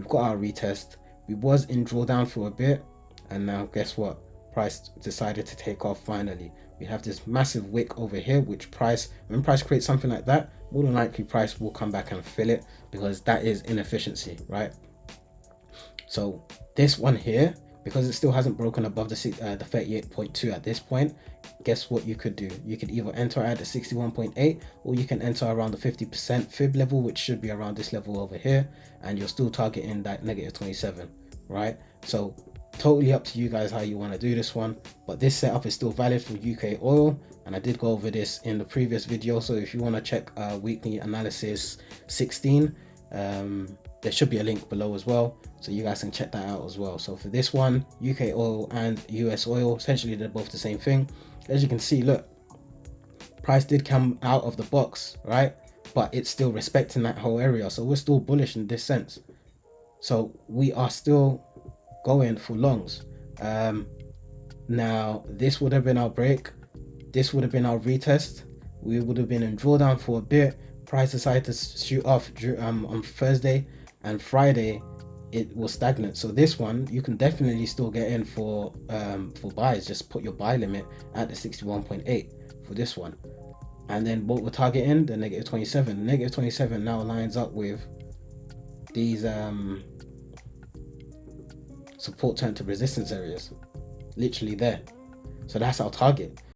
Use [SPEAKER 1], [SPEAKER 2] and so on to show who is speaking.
[SPEAKER 1] we've got our retest. We was in drawdown for a bit, and now guess what? Price decided to take off finally. We have this massive wick over here, which when price creates something like that, more than likely price will come back and fill it, because that is inefficiency, right? So this one here, because it still hasn't broken above the 38.2 at this point, guess what you could do? You could either enter at the 61.8, or you can enter around the 50% fib level, which should be around this level over here, and you're still targeting that negative 27, right? So totally up to you guys how you want to do this one, but this setup is still valid for UK oil, and I did go over this in the previous video. So if you want to check weekly analysis 16, there should be a link below as well, so you guys can check that out as well. So for this one, UK oil and US oil, essentially they're both the same thing. As you can see, look, price did come out of the box, right? But it's still respecting that whole area, so we're still bullish in this sense. So we are still going for longs. Now this would have been our break, this would have been our retest, we would have been in drawdown for a bit. Price decided to shoot off on Thursday, and Friday it was stagnant. So this one you can definitely still get in for buys. Just put your buy limit at the 61.8 for this one, and then what we're targeting, the negative 27. Negative 27 now lines up with these support turn to resistance areas, literally there. So that's our target.